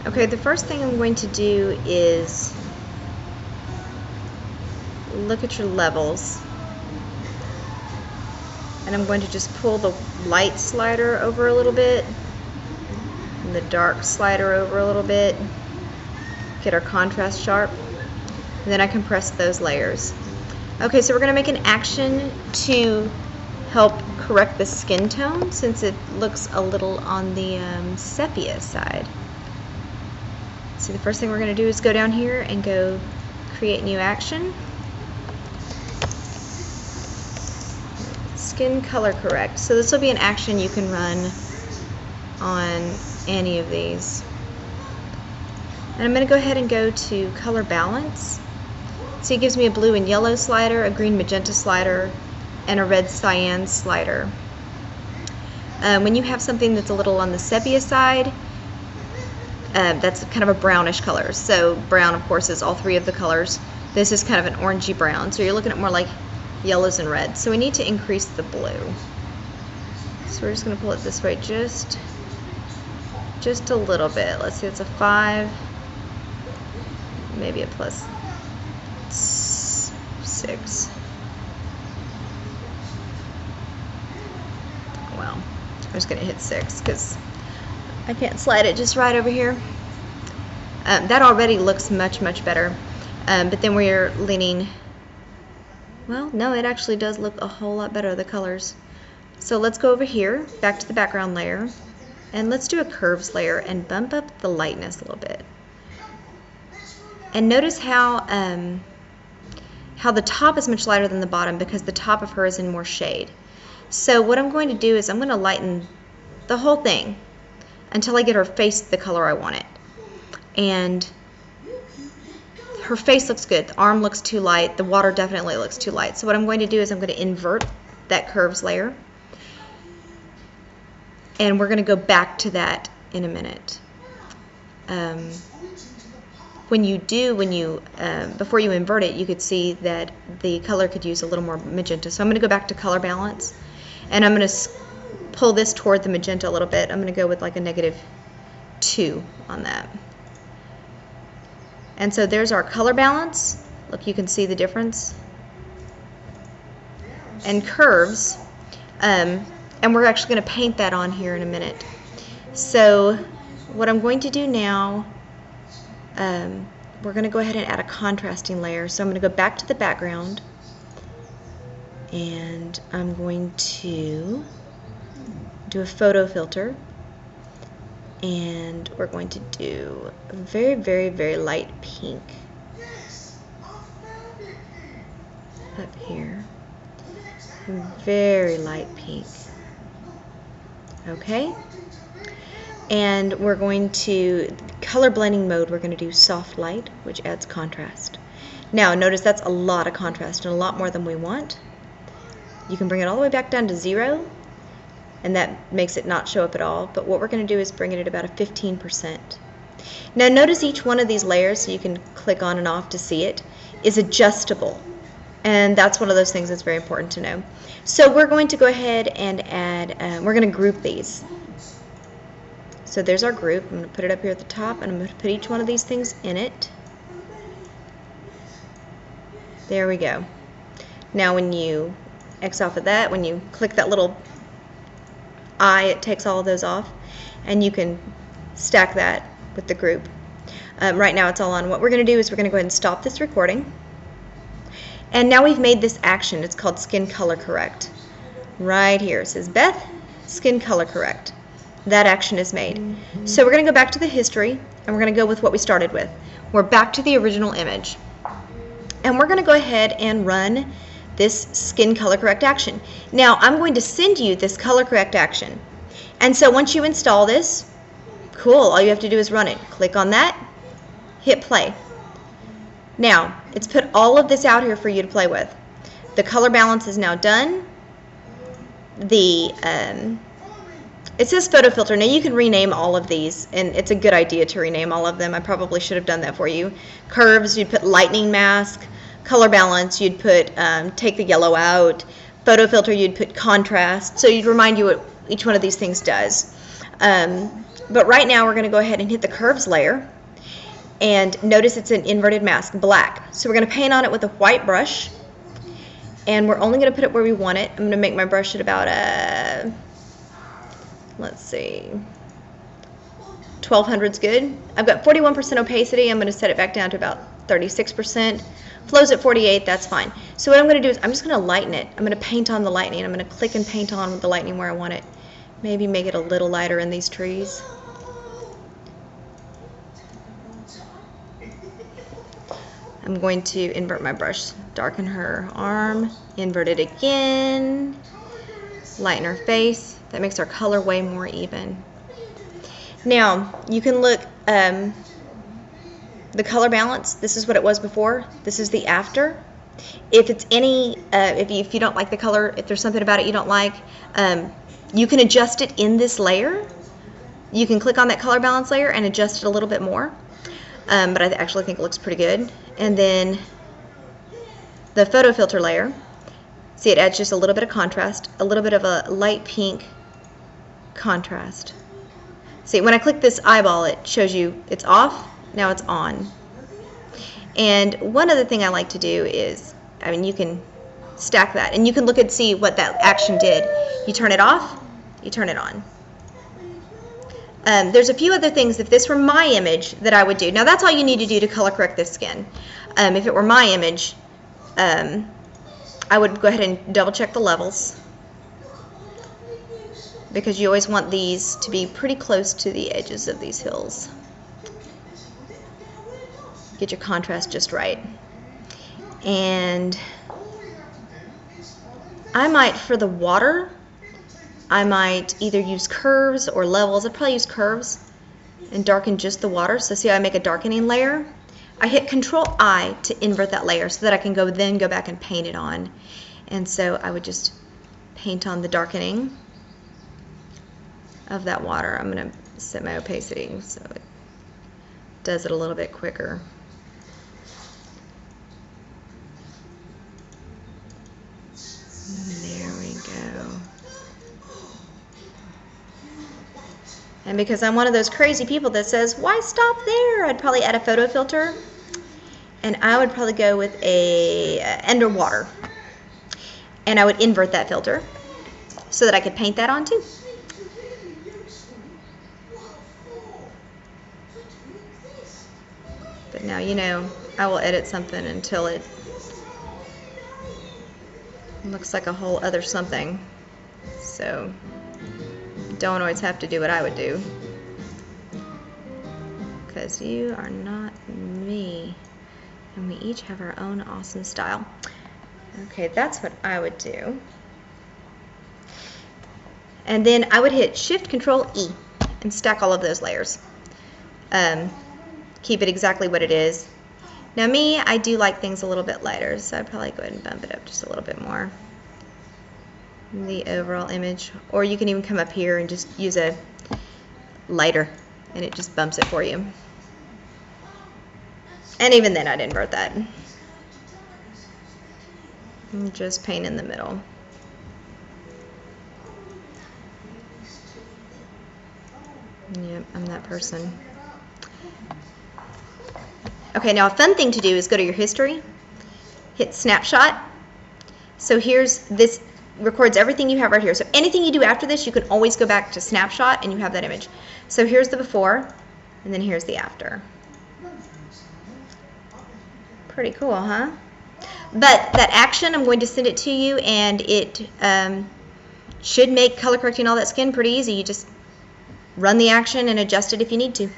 Okay, the first thing I'm going to do is look at your levels. And I'm going to just pull the light slider over a little bit and the dark slider over a little bit. Get our contrast sharp. And then I compress those layers. Okay, so we're going to make an action to help correct the skin tone since it looks a little on the sepia side. So the first thing we're going to do is go down here and go create new action. Skin color correct. So this will be an action you can run on any of these. And I'm going to go ahead and go to color balance. So it gives me a blue and yellow slider, a green magenta slider, and a red cyan slider. When you have something that's a little on the sepia side, that's kind of a brownish color. So brown, of course, is all three of the colors. This is kind of an orangey brown. So you're looking at more like yellows and reds. So we need to increase the blue. So we're just going to pull it this way just a little bit. Let's see, it's a 5, maybe a plus 6. Well, I'm just going to hit 6 because I can't slide it just right over here. That already looks much better. But then we're leaning, well, no, it actually does look a whole lot better, the colors. So let's go over here, back to the background layer, and let's do a curves layer and bump up the lightness a little bit. And notice how the top is much lighter than the bottom because the top of her is in more shade. So what I'm going to do is I'm going to lighten the whole thing until I get her face the color I want it. And her face looks good. The arm looks too light. The water definitely looks too light. So what I'm going to do is I'm going to invert that curves layer. And we're going to go back to that in a minute. Before you invert it, you could see that the color could use a little more magenta. So I'm going to go back to color balance. And I'm going to pull this toward the magenta a little bit. I'm going to go with like a -2 on that. And so there's our color balance. Look, you can see the difference. And curves. And we're actually going to paint that on here in a minute. So what I'm going to do now, we're going to go ahead and add a contrasting layer. So I'm going to go back to the background. And I'm going to do a photo filter. And we're going to do a very light pink up here. Very light pink. Okay? And we're going to, color blending mode, we're going to do soft light, which adds contrast. Now, notice that's a lot of contrast and a lot more than we want. You can bring it all the way back down to 0. And that makes it not show up at all. But what we're going to do is bring it at about a 15%. Now notice each one of these layers, so you can click on and off to see it, is adjustable. And that's one of those things that's very important to know. So we're going to go ahead and add, we're going to group these. So there's our group. I'm going to put it up here at the top, and I'm going to put each one of these things in it. There we go. Now when you X off of that, when you click that little eye, it takes all of those off, and you can stack that with the group. Right now it's all on. What we're going to do is we're going to go ahead and stop this recording, and now we've made this action. It's called skin color correct. Right here it says Beth, skin color correct. That action is made. So we're going to go back to the history, and we're going to go with what we started with. We're back to the original image, and we're going to go ahead and run this skin color correct action. Now I'm going to send you this color correct action, and so once you install this, cool, all you have to do is run it. Click on that, hit play. Now it's put all of this out here for you to play with. The color balance is now done. It says photo filter. Now you can rename all of these, and it's a good idea to rename all of them. I probably should have done that for you. Curves, you'd put lightning mask. Color balance, you'd put take the yellow out. Photo filter, you'd put contrast. So you'd remind you what each one of these things does. But right now we're going to go ahead and hit the curves layer. And notice it's an inverted mask, black. So we're going to paint on it with a white brush. And we're only going to put it where we want it. I'm going to make my brush at about, let's see, 1200's good. I've got 41% opacity. I'm going to set it back down to about 36%. Flows at 48, that's fine. So what I'm going to do is I'm just going to lighten it. I'm going to paint on the lightning. I'm going to click and paint on with the lightning where I want it. Maybe make it a little lighter in these trees. I'm going to invert my brush, darken her arm, invert it again, lighten her face. That makes our color way more even. Now, you can look, the color balance, this is what it was before, this is the after. If it's any, if you don't like the color, if there's something about it you don't like, you can adjust it in this layer. You can click on that color balance layer and adjust it a little bit more. But I actually think it looks pretty good. And then the photo filter layer, see, it adds just a little bit of contrast, a little bit of a light pink contrast. See, when I click this eyeball, it shows you it's off, now it's on. And one other thing I like to do is, I mean, you can stack that, and you can look and see what that action did. You turn it off, you turn it on. There's a few other things, if this were my image, that I would do. Now that's all you need to do to color correct this skin. If it were my image, I would go ahead and double check the levels, because you always want these to be pretty close to the edges of these hills. Get your contrast just right. And I might, for the water, I might either use curves or levels. I'd probably use curves and darken just the water. So see how I make a darkening layer? I hit Control-I to invert that layer so that I can then go back and paint it on. And so I would just paint on the darkening of that water. I'm going to set my opacity so it does it a little bit quicker. There we go. And because I'm one of those crazy people that says, why stop there? I'd probably add a photo filter. And I would probably go with a underwater. And I would invert that filter so that I could paint that on too. But now, you know, I will edit something until it looks like a whole other something. So don't always have to do what I would do, because you are not me, and we each have our own awesome style. Okay, that's what I would do. And then I would hit Shift Control E and stack all of those layers. Keep it exactly what it is. Now me, I do like things a little bit lighter, so I'd probably go ahead and bump it up just a little bit more. The overall image, or you can even come up here and just use a lighter and it just bumps it for you. And even then I'd invert that and just paint in the middle. Yep, I'm that person. Okay, now a fun thing to do is go to your history, hit snapshot. So here's this, records everything you have right here. So anything you do after this, you can always go back to snapshot and you have that image. So here's the before, and then here's the after. Pretty cool, huh? But that action, I'm going to send it to you, and it should make color correcting all that skin pretty easy. You just run the action and adjust it if you need to.